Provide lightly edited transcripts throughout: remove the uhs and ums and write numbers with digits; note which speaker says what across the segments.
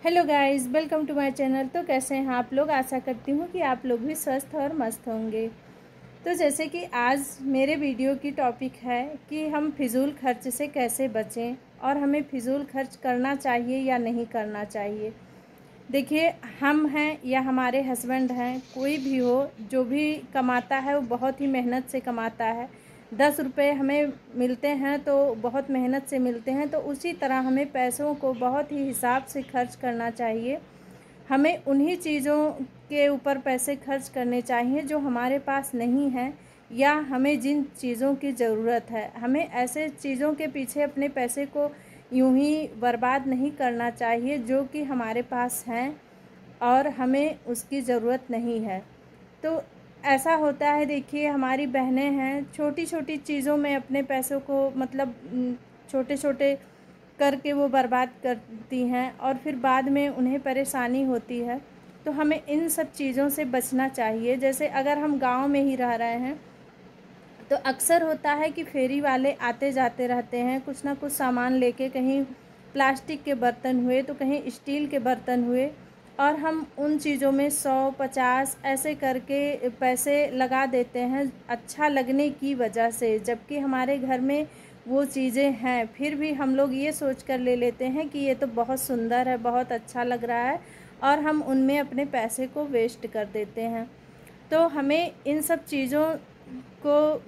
Speaker 1: Hello guys, welcome to my channel. तो कैसे हैं आप लोग? आशा करती हूँ कि आप लोग भी स्वस्थ और मस्त होंगे। तो जैसे कि आज मेरे वीडियो की टॉपिक है कि हम फिजूल खर्च से कैसे बचें और हमें फिजूल खर्च करना चाहिए या नहीं करना चाहिए। देखिए, हम हैं या हमारे हस्बैंड हैं, कोई भी हो, जो भी कमाता है वो बहुत ही मेहनत से कमाता है। 10 रुपये हमें मिलते हैं तो बहुत मेहनत से मिलते हैं, तो उसी तरह हमें पैसों को बहुत ही हिसाब से खर्च करना चाहिए। हमें उन्हीं चीज़ों के ऊपर पैसे खर्च करने चाहिए जो हमारे पास नहीं है, या हमें जिन चीज़ों की ज़रूरत है। हमें ऐसे चीज़ों के पीछे अपने पैसे को यूं ही बर्बाद नहीं करना चाहिए जो कि हमारे पास हैं और हमें उसकी ज़रूरत नहीं है। तो ऐसा होता है, देखिए हमारी बहनें हैं, छोटी छोटी चीज़ों में अपने पैसों को मतलब छोटे छोटे करके वो बर्बाद करती हैं और फिर बाद में उन्हें परेशानी होती है। तो हमें इन सब चीज़ों से बचना चाहिए। जैसे अगर हम गांव में ही रह रहे हैं तो अक्सर होता है कि फेरी वाले आते जाते रहते हैं, कुछ ना कुछ सामान लेके, कहीं प्लास्टिक के बर्तन हुए तो कहीं स्टील के बर्तन हुए, और हम उन चीज़ों में 100-50 ऐसे करके पैसे लगा देते हैं अच्छा लगने की वजह से। जबकि हमारे घर में वो चीज़ें हैं, फिर भी हम लोग ये सोच कर ले लेते हैं कि ये तो बहुत सुंदर है, बहुत अच्छा लग रहा है, और हम उनमें अपने पैसे को वेस्ट कर देते हैं। तो हमें इन सब चीज़ों को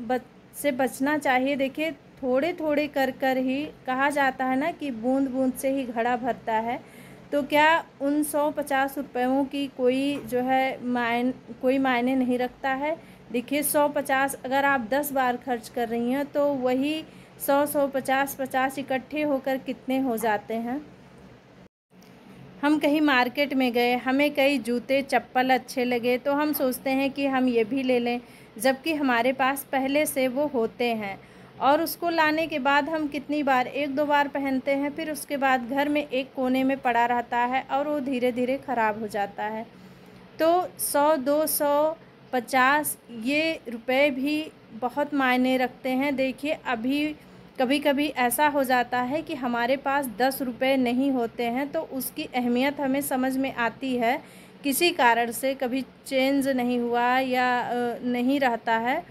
Speaker 1: से बचना चाहिए। देखिए, थोड़े थोड़े कर कर ही, कहा जाता है ना कि बूंद बूंद से ही घड़ा भरता है। तो क्या उन 100-50 रुपयों की कोई मायने नहीं रखता है। देखिए, 100-50 अगर आप 10 बार खर्च कर रही हैं तो वही 100-100, 50-50 इकट्ठे होकर कितने हो जाते हैं। हम कहीं मार्केट में गए, हमें कई जूते चप्पल अच्छे लगे तो हम सोचते हैं कि हम ये भी ले लें, जबकि हमारे पास पहले से वो होते हैं, और उसको लाने के बाद हम कितनी बार, 1-2 बार पहनते हैं, फिर उसके बाद घर में एक कोने में पड़ा रहता है और वो धीरे धीरे ख़राब हो जाता है। तो 100, 200, 50 ये रुपए भी बहुत मायने रखते हैं। देखिए, अभी कभी कभी ऐसा हो जाता है कि हमारे पास 10 रुपए नहीं होते हैं, तो उसकी अहमियत हमें समझ में आती है। किसी कारण से कभी चेंज नहीं हुआ या नहीं रहता है,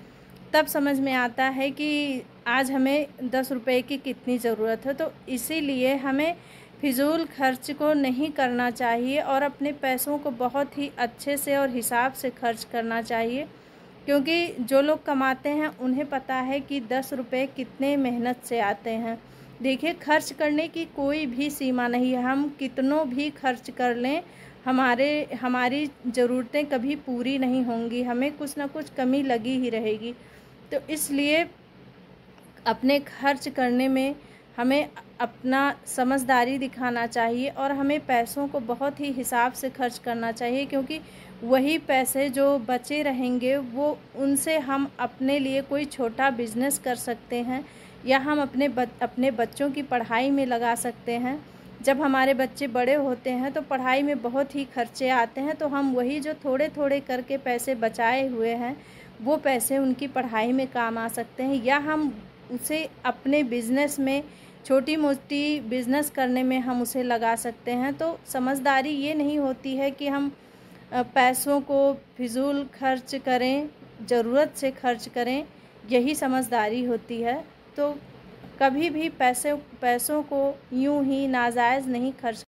Speaker 1: तब समझ में आता है कि आज हमें 10 रुपए की कितनी ज़रूरत है। तो इसीलिए हमें फिजूल खर्च को नहीं करना चाहिए और अपने पैसों को बहुत ही अच्छे से और हिसाब से खर्च करना चाहिए। क्योंकि जो लोग कमाते हैं उन्हें पता है कि 10 रुपए कितने मेहनत से आते हैं। देखिए, खर्च करने की कोई भी सीमा नहीं है। हम कितनों भी खर्च कर लें, हमारी ज़रूरतें कभी पूरी नहीं होंगी, हमें कुछ ना कुछ कमी लगी ही रहेगी। तो इसलिए अपने खर्च करने में हमें अपना समझदारी दिखाना चाहिए और हमें पैसों को बहुत ही हिसाब से खर्च करना चाहिए। क्योंकि वही पैसे जो बचे रहेंगे वो उनसे हम अपने लिए कोई छोटा बिजनेस कर सकते हैं, या हम अपने बच्चों की पढ़ाई में लगा सकते हैं। जब हमारे बच्चे बड़े होते हैं तो पढ़ाई में बहुत ही खर्चे आते हैं, तो हम वही जो थोड़े थोड़े करके पैसे बचाए हुए हैं वो पैसे उनकी पढ़ाई में काम आ सकते हैं, या हम उसे अपने बिज़नेस में, छोटी मोटी बिज़नेस करने में हम उसे लगा सकते हैं। तो समझदारी ये नहीं होती है कि हम पैसों को फिजूल खर्च करें, ज़रूरत से खर्च करें, यही समझदारी होती है। तो कभी भी पैसों को यूं ही नाजायज़ नहीं खर्च।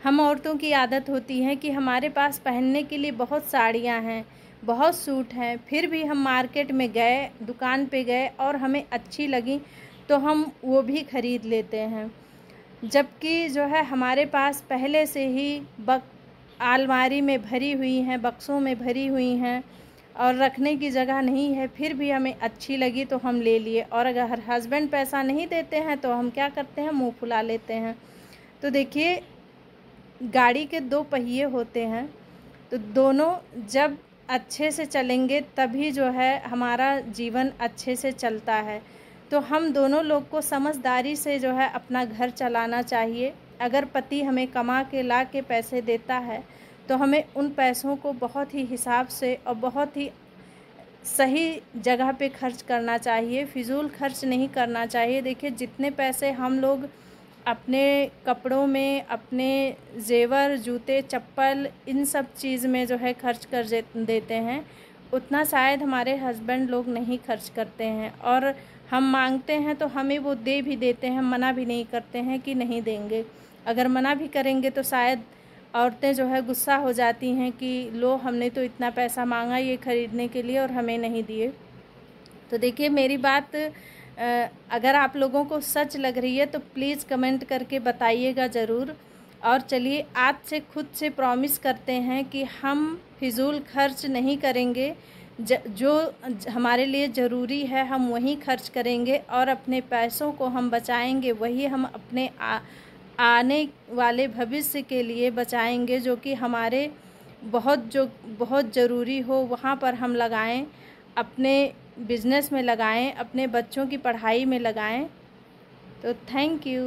Speaker 1: हम औरतों की आदत होती है कि हमारे पास पहनने के लिए बहुत साड़ियाँ हैं, बहुत सूट हैं, फिर भी हम मार्केट में गए, दुकान पे गए और हमें अच्छी लगी तो हम वो भी ख़रीद लेते हैं। जबकि जो है हमारे पास पहले से ही अलमारी में भरी हुई हैं, बक्सों में भरी हुई हैं और रखने की जगह नहीं है, फिर भी हमें अच्छी लगी तो हम ले लिए। और अगर हस्बैंड पैसा नहीं देते हैं तो हम क्या करते हैं, मुँह फुला लेते हैं। तो देखिए, गाड़ी के 2 पहिए होते हैं, तो दोनों जब अच्छे से चलेंगे तभी जो है हमारा जीवन अच्छे से चलता है। तो हम दोनों लोग को समझदारी से जो है अपना घर चलाना चाहिए। अगर पति हमें कमा के ला के पैसे देता है तो हमें उन पैसों को बहुत ही हिसाब से और बहुत ही सही जगह पे खर्च करना चाहिए, फिजूल खर्च नहीं करना चाहिए। देखिए, जितने पैसे हम लोग अपने कपड़ों में, अपने जेवर, जूते, चप्पल, इन सब चीज़ में जो है खर्च कर देते हैं, उतना शायद हमारे हस्बैंड लोग नहीं खर्च करते हैं। और हम मांगते हैं तो हमें वो दे भी देते हैं, मना भी नहीं करते हैं कि नहीं देंगे। अगर मना भी करेंगे तो शायद औरतें जो है गुस्सा हो जाती हैं कि लो, हमने तो इतना पैसा मांगा ये ख़रीदने के लिए और हमें नहीं दिए। तो देखिए, मेरी बात अगर आप लोगों को सच लग रही है तो प्लीज़ कमेंट करके बताइएगा ज़रूर। और चलिए, आज से खुद से प्रॉमिस करते हैं कि हम फिजूल खर्च नहीं करेंगे। जो हमारे लिए ज़रूरी है हम वही खर्च करेंगे, और अपने पैसों को हम बचाएंगे, वही हम अपने आने वाले भविष्य के लिए बचाएंगे, जो कि हमारे बहुत ज़रूरी हो, वहाँ पर हम लगाएं, अपने बिज़नेस में लगाएं, अपने बच्चों की पढ़ाई में लगाएं। तो थैंक यू।